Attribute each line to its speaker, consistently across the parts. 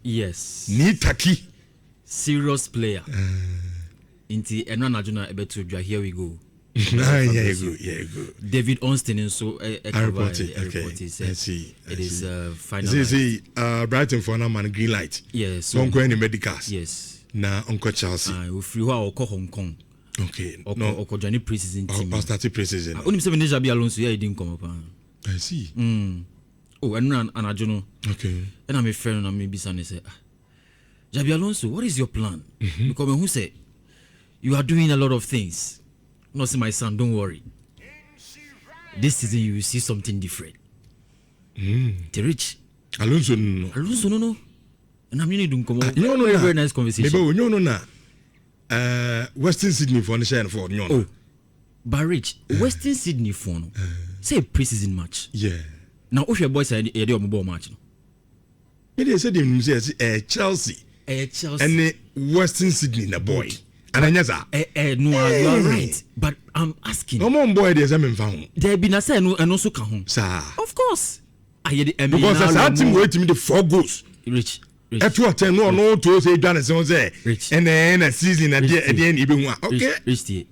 Speaker 1: Yes.
Speaker 2: Ni taki.
Speaker 1: Serious player. Inti eno anajuna ebetu dwa here we go.
Speaker 2: Yeah, you go.
Speaker 1: David Onston and so
Speaker 2: I reported. Okay. I see.
Speaker 1: It is final.
Speaker 2: See, Brighton for now man green light.
Speaker 1: Yes.
Speaker 2: So go any medicals.
Speaker 1: Yes.
Speaker 2: Na Uncle Chelsea.
Speaker 1: We free wa oko Hong Kong.
Speaker 2: Okay.
Speaker 1: Oko journey preseason team.
Speaker 2: Or started preseason.
Speaker 1: Only 7 days Jabi Alonso here he didn't come up.
Speaker 2: I see.
Speaker 1: Oh, and Anajono.
Speaker 2: Okay.
Speaker 1: And I'm a friend and maybe son say, Jabi Alonso, what is your plan? Because who said you are doing a lot of things. No, see my son, don't worry. This season you will see something different. The rich.
Speaker 2: Alonso no.
Speaker 1: And I'm really doing
Speaker 2: very
Speaker 1: nice conversation.
Speaker 2: Maybe no. Western Sydney for the shine for no.
Speaker 1: Oh, but rich Western Sydney for no. Say a preseason match.
Speaker 2: Yeah.
Speaker 1: Now if your boys are a ball match.
Speaker 2: It is said him say Chelsea. And the Western Sydney na boy. And no,
Speaker 1: you are right. But I'm asking.
Speaker 2: No more boy there's a found.
Speaker 1: There be na say and also can home.
Speaker 2: Sir.
Speaker 1: Of course. I hear the
Speaker 2: because as our team wait me the 4 goals.
Speaker 1: Rich.
Speaker 2: At what time no to say done say
Speaker 1: Rich.
Speaker 2: And then a season at the end even one. Okay.
Speaker 1: Rich,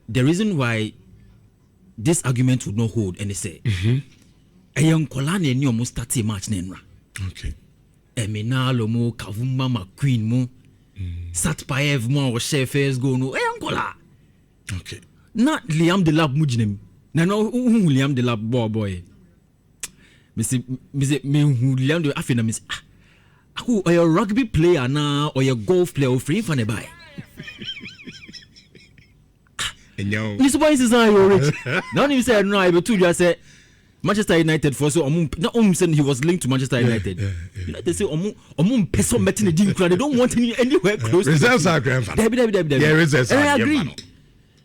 Speaker 1: the reason why this argument would not hold and they say a young Kolane ni almost start a match nenra.
Speaker 2: Okay.
Speaker 1: Eminalo mo Kavumba McQueen mo Satpaev mo or Sheffield go no Kola.
Speaker 2: Okay.
Speaker 1: Not Liam Delap mujinem. Na no Liam Delap boy. Me Liam de afina miss. Who are a rugby player now or a golf player or free fan buy? This boy is rich. Now you say no, I told you I said Manchester United for so not saying he was linked to Manchester United. They say person betting the deal. They don't want him anywhere close.
Speaker 2: Results are grandfather.
Speaker 1: Yeah,
Speaker 2: results.
Speaker 1: I agree.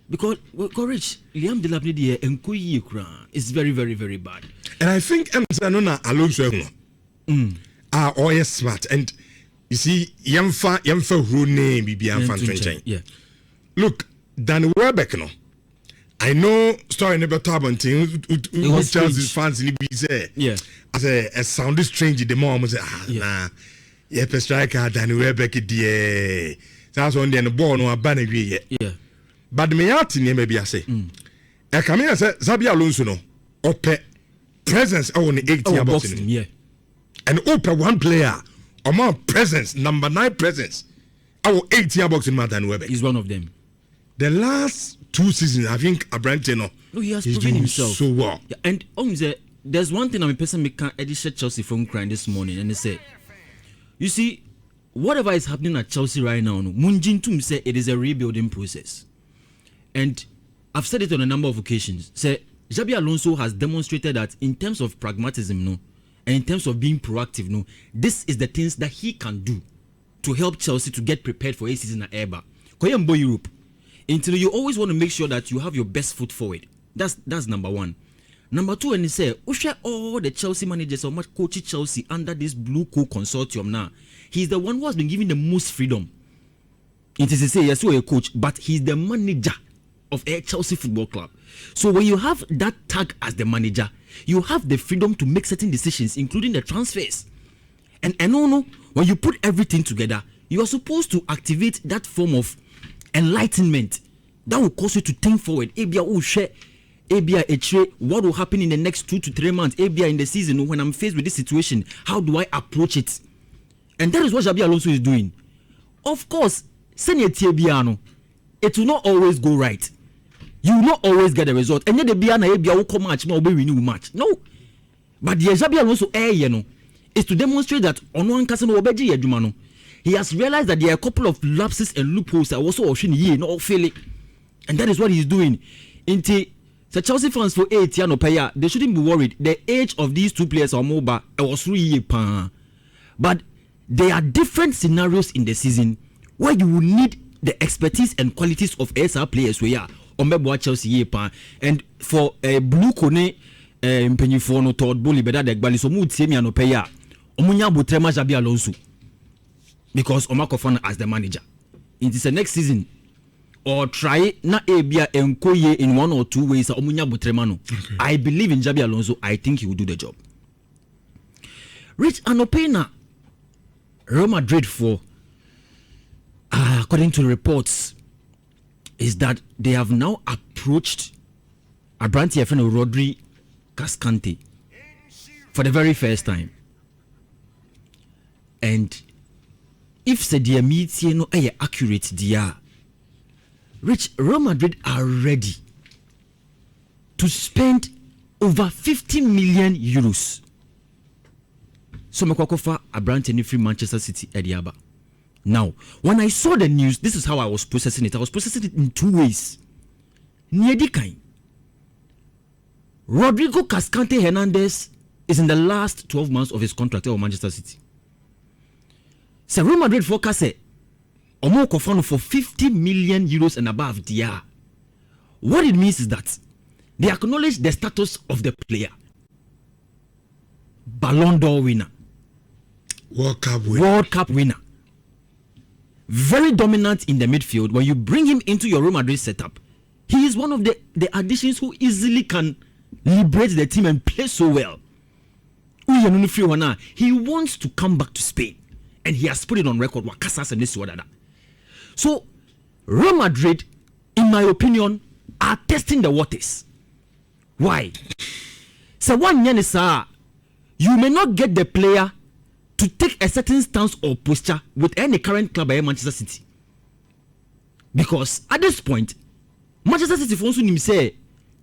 Speaker 1: Because courage, Liam Delap here and Kuyi Kran is very, very, very bad.
Speaker 2: And I think Emsanona Alonso are all smart. And you see, Yamfa who name be Yamfa.
Speaker 1: Yeah.
Speaker 2: Look, Dan WELBECK no. I know story never Taban thing who Chelsea's fans in the say.
Speaker 1: Yeah.
Speaker 2: As a sounded strange the mom say nah. Yeah, per striker Dan WELBECK die. That's on the ball no abane wie.
Speaker 1: Yeah.
Speaker 2: But me out in maybe I say. E come here say Xabi Alonso no. Ope presence on the 18 boxing.
Speaker 1: Yeah.
Speaker 2: And open one player among presence, number 9 presence. Our 18 boxing man Dan WELBECK.
Speaker 1: He's one of them.
Speaker 2: The last 2 seasons, I think Abrante
Speaker 1: he has proven himself
Speaker 2: so well.
Speaker 1: Yeah, and there's one thing I'm a person make edit Chelsea from crying this morning, and they say, you see, whatever is happening at Chelsea right now, Munjin Tum say it is a rebuilding process. And I've said it on a number of occasions. Say Xabi Alonso has demonstrated that in terms of pragmatism, and in terms of being proactive, this is the things that he can do to help Chelsea to get prepared for a season at Eba. Koyambo Europe. Until you always want to make sure that you have your best foot forward. That's number 1. Number 2, and he said, all the Chelsea managers or much coach Chelsea under this Blue Co consortium now. He's the one who has been given the most freedom. It is to say, yes, you're a coach, but he's the manager of a Chelsea Football Club. So when you have that tag as the manager, you have the freedom to make certain decisions, including the transfers. And when you put everything together, you are supposed to activate that form of enlightenment that will cause you to think forward. What will happen in the next 2 to 3 months? In the season when I'm faced with this situation, how do I approach it? And that is what Xabi Alonso is doing. Of course, it will not always go right. You will not always get a result. And yet the Biana will come match, no renew match. No, but the Xabi Alonso is to demonstrate that on one person obeji yedumano. He has realized that there are a couple of lapses and loopholes that also not failing. And that is what he's doing. The Chelsea fans for 8 years, they shouldn't be worried. The age of these 2 players are mobile. It was 3 years. But there are different scenarios in the season where you will need the expertise and qualities of SR players. Chelsea and for a Blue Cone Mpenyifono Todd Bully Beda Degbali so mood semi anopeya. Omunya Butrema Xabi Alonso. Because Omakofana as the manager. It is the next season. Or try na ebia enkoye in 1 or 2 ways. Omunya Butremano. Okay. I believe in Xabi Alonso. I think he will do the job. Rich Anopena. Real Madrid for, according to reports, is that they have now approached Abranti FN RODRI Cascante for the very first time. And if the meeting no accurate, Real Madrid are ready to spend over 50 million euros. So Makokofa Abranti free Manchester City Ediaba. Now, when I saw the news, this is how I was processing it. I was processing it in two ways. Niedikai. Rodrigo Cascante Hernandez is in the last 12 months of his contract at Manchester City. So Real Madrid forecast Omo Kofano for 50 million euros and above the year. What it means is that they acknowledge the status of the player. Ballon d'Or winner.
Speaker 2: World Cup winner.
Speaker 1: Very dominant in the midfield. When you bring him into your Real Madrid setup, he is one of the additions who easily can liberate the team and play so well. He wants to come back to Spain, and he has put it on record. So, Real Madrid, in my opinion, are testing the waters. Why? So one year, you may not get the player to take a certain stance or posture with any current club at Manchester City, because at this point, Manchester City for say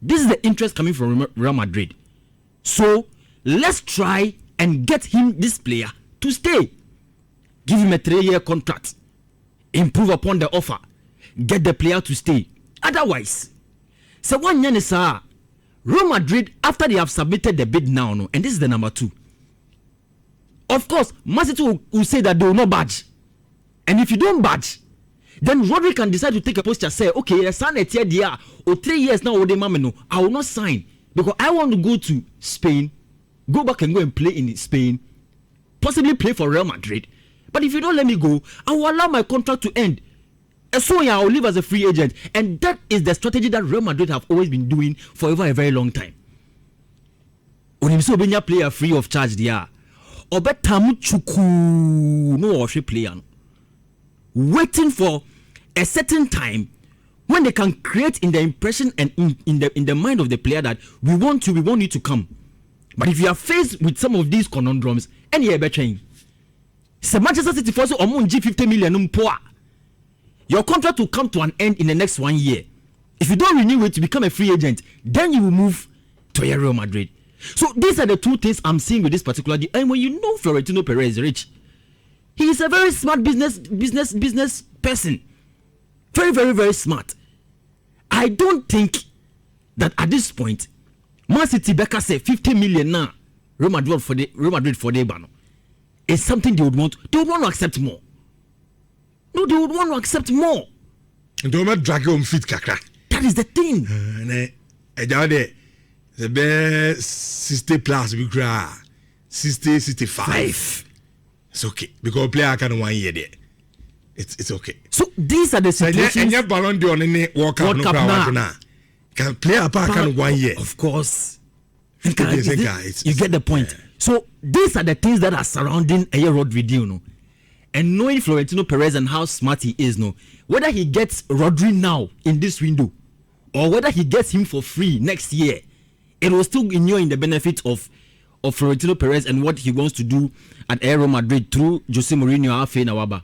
Speaker 1: this is the interest coming from Real Madrid. So let's try and get him, this player, to stay. Give him a 3-year contract. Improve upon the offer. Get the player to stay. Otherwise, so one year is Real Madrid, after they have submitted the bid now, and this is the number 2. Of course, Man City will say that they will not budge. And if you don't budge, then RODRI can decide to take a posture, say, okay, I signed a year or 3 years now, I will not sign because I want to go to Spain, go back and go and play in Spain, possibly play for Real Madrid. But if you don't let me go, I will allow my contract to end. And so I will live as a free agent. And that is the strategy that Real Madrid have always been doing for a very long time. When you see a player free of charge, there, Obetamu Chuku no player, waiting for a certain time when they can create in the impression and in the mind of the player that we want you to come. But if you are faced with some of these conundrums, and you're better, so Manchester City for G 50 million poor. Your contract will come to an end in the next 1 year. If you don't renew it to become a free agent, then you will move to Real Madrid. So these are the two things I'm seeing with this particular deal. And when you know Florentino Perez, Rich, he is a very smart business person. Very, very, very smart. I don't think that at this point, Man City Becca say 50 million now, Real Madrid for the ban is something they would want. They would want to accept more. No, they would want to accept more.
Speaker 2: Don't drag home fit kakra.
Speaker 1: That is the thing.
Speaker 2: The best 60 plus we cry 65. It's okay because player can 1 year there. It's okay.
Speaker 1: So these are the situations.
Speaker 2: And your Ballon d'Or World Cup now. Can player can 1 year.
Speaker 1: Of course.
Speaker 2: You
Speaker 1: get the point. Yeah. So these are the things that are surrounding a RODRI deal, and knowing Florentino Perez and how smart he is, whether he gets RODRI now in this window or whether he gets him for free next year, it will still inure in the benefit of Florentino Perez and what he wants to do at Real Madrid through Jose Mourinho Afe Nawaba.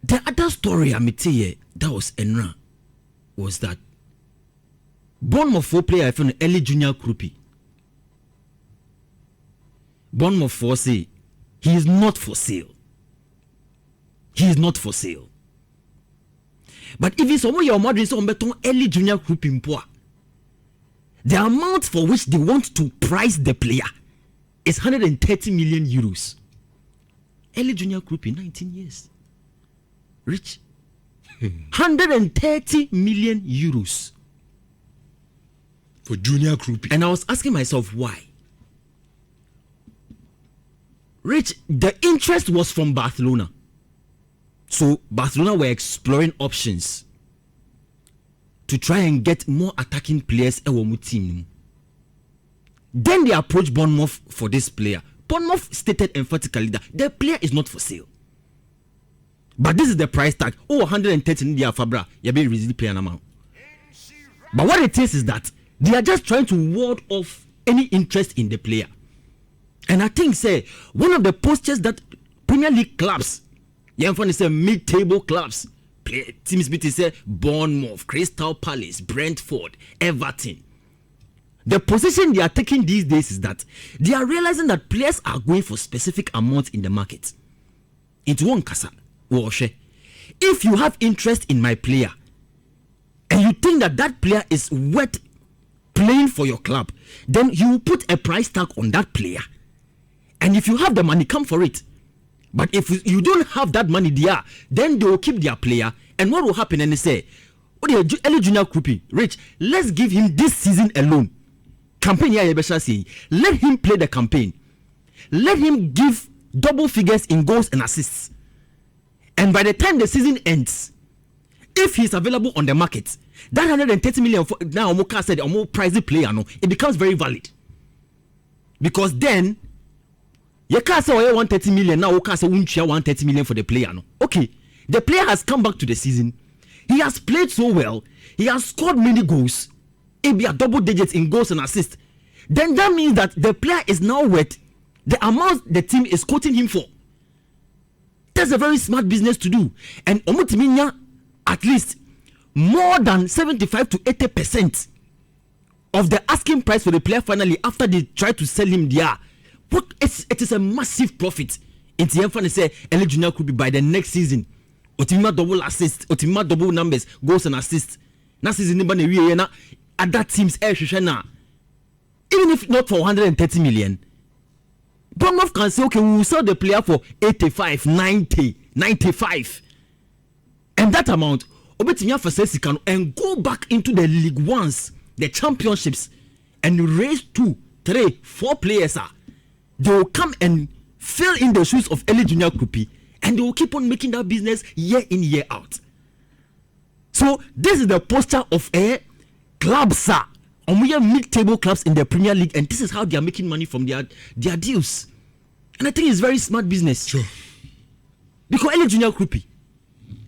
Speaker 1: The other story I met here that was Enra was that Bournemouth 4 player from early junior KROUPI. Bournemouth 4 say he is not for sale. He is not for sale. But if it's someone your Madrid on beton early junior KROUPI mpoa, the amount for which they want to price the player is 130 million euros. Early junior KROUPI, 19 years. Rich. 130 million euros.
Speaker 2: For junior KROUPI.
Speaker 1: And I was asking myself why. Rich, the interest was from Barcelona. So Barcelona were exploring options to try and get more attacking players in the team. Then they approached Bournemouth for this player. Bournemouth stated emphatically that the player is not for sale. But this is the price tag. 130 in the Fabra. You be easily paying amount. But what it is that they are just trying to ward off any interest in the player. And I think, say, one of the postures that Premier League clubs, say mid-table clubs, teams between say Bournemouth, Crystal Palace, Brentford, Everton. The position they are taking these days is that they are realizing that players are going for specific amounts in the market. Into one kasa, if you have interest in my player, and you think that that player is worth playing for your club, then you put a price tag on that player. And if you have the money, come for it. But if you don't have that money there, then they will keep their player. And what will happen? And they say, early junior KROUPI, Rich, let's give him this season alone. Campaign here, let him play the campaign. Let him give double figures in goals and assists. And by the time the season ends, if he's available on the market, that 130 million for, now Omoka said a more pricey player, no, it becomes very valid. Because then you can't say 130 million now, you can't say 130 million for the player, no. Okay, the player has come back to the season. He has played so well. He has scored many goals. It be a double digits in goals and assists. Then that means that the player is now worth the amount the team is quoting him for. That's a very smart business to do. And Omotiminya, at least more than 75 to 80% of the asking price for the player finally after they try to sell him there. It is a massive profit. In the end, say early junior KROUPI by the next season. Otimima double assists, Otimima double numbers, goals and assists. Next season, other teams even if not for 130 million, Bournemouth can say, okay, we will sell the player for 85, 90, 95. And that amount, Obetinya Fasesi can and go back into the League Ones, the championships, and raise 2, 3, 4 players. They will come and fill in the shoes of early junior KROUPI, and they will keep on making that business year in, year out. So this is the posture of a club, sir. And we have mid-table clubs in the Premier League, and this is how they are making money from their deals. And I think it's very smart business.
Speaker 2: Sure.
Speaker 1: Because early junior KROUPI,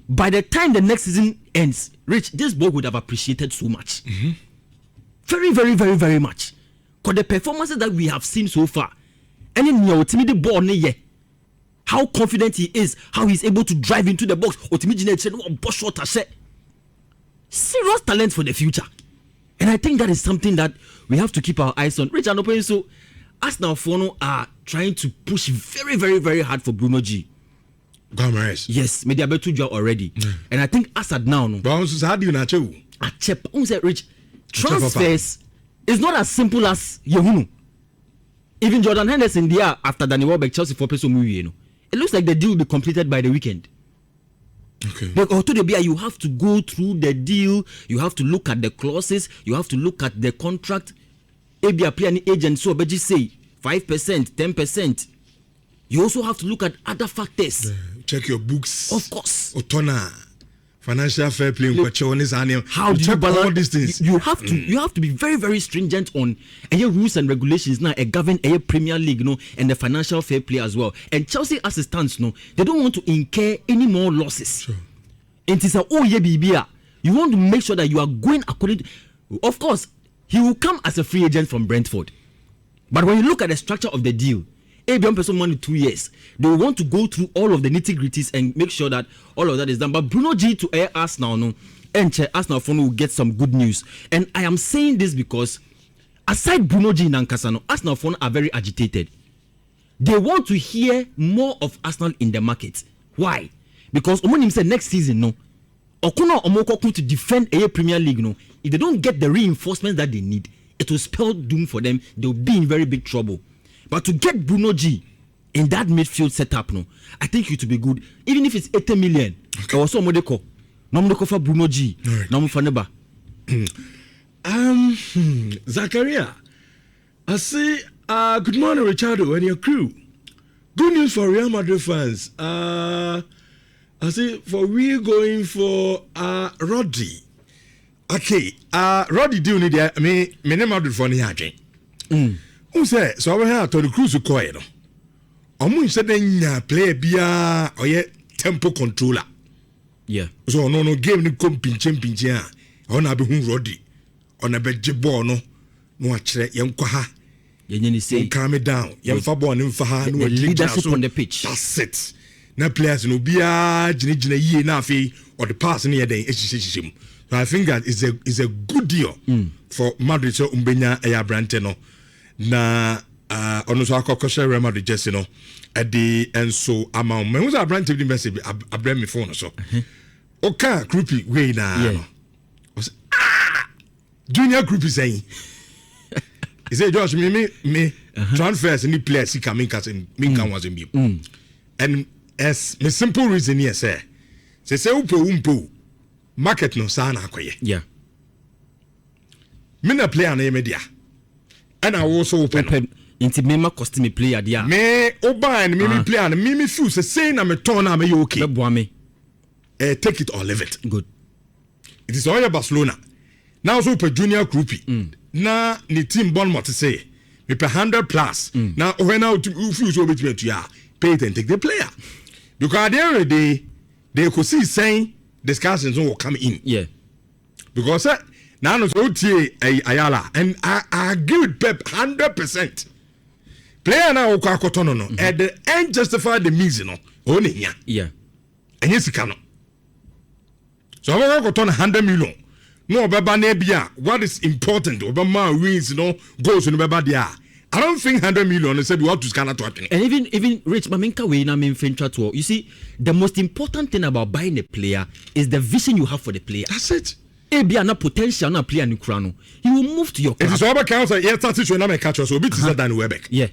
Speaker 1: by the time the next season ends, Rich, this boy would have appreciated so much. Mm-hmm. Very, very, very, very much. Because the performances that we have seen so far, and in your ultimate ball, how confident he is, how he's able to drive into the box, serious talent for the future. And I think that is something that we have to keep our eyes on. Rich and Open, so Arsenal Fono are trying to push very, very, very hard for Bruno G.
Speaker 2: Gomez.
Speaker 1: Yes, maybe about 2 years already. And I think as at now, no.
Speaker 2: But how do you not know?
Speaker 1: Rich, transfers is not as simple as Yehunu. Even Jordan Henderson there after Danny Welbeck, Chelsea for Peso Mouye, it looks like the deal will be completed by the weekend.
Speaker 2: Okay.
Speaker 1: But you have to go through the deal, you have to look at the clauses, you have to look at the contract. Maybe a player agent so but just say 5%, 10%. You also have to look at other factors.
Speaker 2: Check your books.
Speaker 1: Of course.
Speaker 2: Otona, financial fair play.
Speaker 1: How do you balance
Speaker 2: all these things?
Speaker 1: You have to be very, very stringent on rules and regulations now. Govern Premier League, and the financial fair play as well. And Chelsea, as it stands, they don't want to incur any more losses.
Speaker 2: Sure.
Speaker 1: And it's you want to make sure that you are going according to, of course, he will come as a free agent from Brentford. But when you look at the structure of the deal, ABM person money 2 years. They will want to go through all of the nitty-gritties and make sure that all of that is done. But Bruno G to air Arsenal, and Arsenal phone will get some good news. And I am saying this because aside Bruno G and Ankasano, Arsenal phone are very agitated. They want to hear more of Arsenal in the market. Why? Because Omonim said next season, Okuno Omoko to defend a Premier League, if they don't get the reinforcements that they need, it will spell doom for them. They'll be in very big trouble. But to get Bruno G in that midfield setup, I think it will be good. Even if it's 80 million. Okay. Also, Modeko. No Modeko for Bruno G. No Faneba.
Speaker 2: Zakaria, I say, good morning, Richardo, and your crew. Good news for Real Madrid fans. I say, for we going for RODRI. Okay, RODRI do need me name Madrid for any. Who say so? I have to the cruise to coin. omo said nya player bia oye tempo controller.
Speaker 1: Yeah.
Speaker 2: So no game ni kom pinche a ona be hu RODRI ona be je ball no akire yenkwa ha
Speaker 1: Yenye say
Speaker 2: calm it down yemfa ball ni mfa ha no
Speaker 1: leadership on the pitch.
Speaker 2: That's it. Na players no bia gina yie na afi or the pass ni yeden ehihihim. So I think that is a good deal for Madrid so umbenya eya brante no na ono so akokoshe Real Madrid jersey no edi enso ama me hu za brante bi message abrem me phone so oka KROUPI we na no junior KROUPI saying he said Josh me transfers any players he coming cause me can was be and as the simple reason here say umpo market no sana akoye
Speaker 1: yeah
Speaker 2: me na player na media and I also open
Speaker 1: into me cost me player dia
Speaker 2: me oba and me player and me feel say na me turn na me okay
Speaker 1: me
Speaker 2: take it or leave it.
Speaker 1: Good.
Speaker 2: It is all Barcelona now so per junior KROUPI na ni team Bournemouth say me per 100 plus now when out you feel so bit to ya pay it and take the player because at the end of the day they could see saying discussions will come in.
Speaker 1: Yeah.
Speaker 2: Because now no so tie Ayala and I agree with Pep 100%. Player now ko akotono no and the end justify the means no only here.
Speaker 1: Yeah.
Speaker 2: And yes can. So we go to 100 million. No obeba na bia what is important obama wins no goals no beba dia. I don't think 100 million say we want to scan to happen.
Speaker 1: And even Rich Mamenka we na main fintra to. You see the most important thing about buying a player is the vision you have for the player.
Speaker 2: That's it.
Speaker 1: Ebia na potential na player ni krano. He will move to your club.
Speaker 2: It is over council yes start to na me catch us obi tisa than WELBECK.
Speaker 1: Yeah.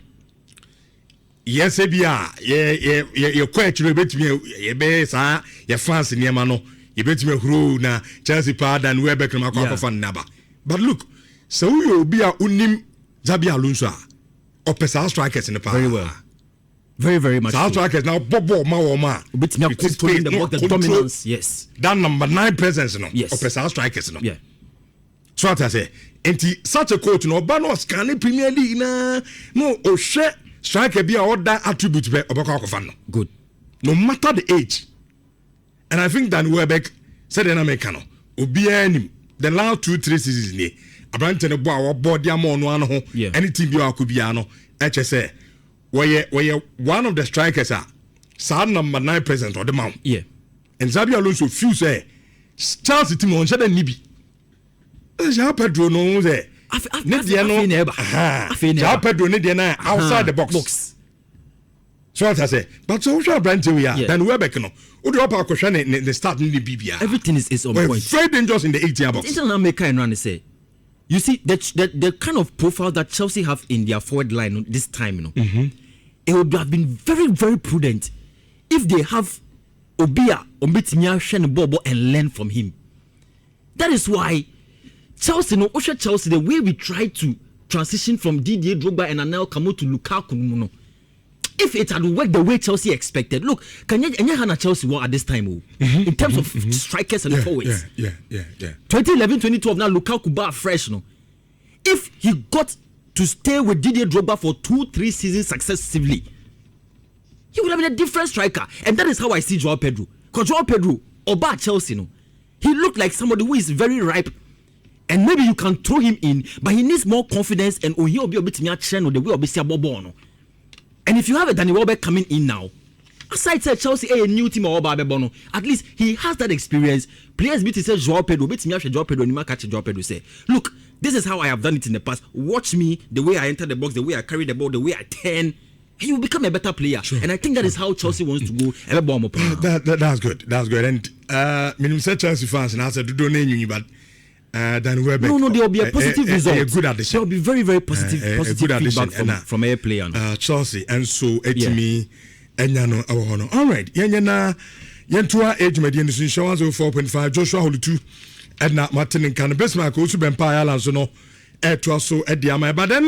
Speaker 2: Yes ebia ye quite betimi ye be sa ye fans niema no ye betimi huru na Chelsea pa than WELBECK na akwa fan naba. But look, so you obi a unim Zabi Alonso opesa strikers in the past.
Speaker 1: Very well. Very, very much.
Speaker 2: South strikers now Bobo ma.
Speaker 1: Bit me controlling the box, the dominance. Yes.
Speaker 2: That number 9 presence no.
Speaker 1: Yes.
Speaker 2: Opesa strikers no.
Speaker 1: Yeah.
Speaker 2: So what I say, such a coach no ba no scan Premier League na no o share striker be other attributes be obaka akofan no.
Speaker 1: Good.
Speaker 2: No matter the age. And I think that WELBECK said in America no. Obi anim the last 2-3 seasons ni Abrante ne boa wo dia mo no ano ho anything bi akobia no eche say we one of the strikers sad number 9 present or the mount
Speaker 1: yeah
Speaker 2: and Zabi Alonso few say Chelsea team on shada nibi ja Pedro no say ne dia no ja Pedro ne dia na outside the box so what I say but so Abrante we are then WELBECK no Odi opa akosha ne the start ni bibia
Speaker 1: everything is on point
Speaker 2: very dangerous in the 80 box
Speaker 1: it's not make and run say. You see the kind of profile that Chelsea have in their forward line this time, you know, it would have been very, very prudent if they have Obia Ombitinya Shen Bobo and learn from him. That is why Chelsea, no, Osha Chelsea, the way we try to transition from Didier Drogba and Anel Kamo to Lukaku, no. If it had worked the way Chelsea expected, look, can you Hana Chelsea won at this time in terms of strikers and forwards?
Speaker 2: Yeah.
Speaker 1: 2011, 2012, now Lukaku bar fresh, no. If he got to stay with Didier Drogba for 2-3 seasons successively, he would have been a different striker. And that is how I see Joao Pedro. Because Joao Pedro, Oba Chelsea, no, he looked like somebody who is very ripe. And maybe you can throw him in, but he needs more confidence and he'll be a bit more channel the way of Bobo. And if you have a Danny Welbeck coming in now, aside say Chelsea a new team or Bono, at least he has that experience. Players beat say Joao Pedro, beat me Joao Pedro, and catch Joao Pedro say, look, this is how I have done it in the past. Watch me, the way I enter the box, the way I carry the ball, the way I turn. And you will become a better player. Sure. And I think that is how Chelsea wants to go.
Speaker 2: That's good. That's good. And minimum said Chelsea fans and I said, don't name you, but Danny Welbeck.
Speaker 1: No, there will be a positive result.
Speaker 2: A good addition.
Speaker 1: There will be very, very positive feedback from a player.
Speaker 2: Chelsea and so me and Yano. All right. Yana Yentua age median is insurance 4.5. Joshua Holutu and Martin and Can. Best mark also been Paya Lanzono. So at the Ama. But then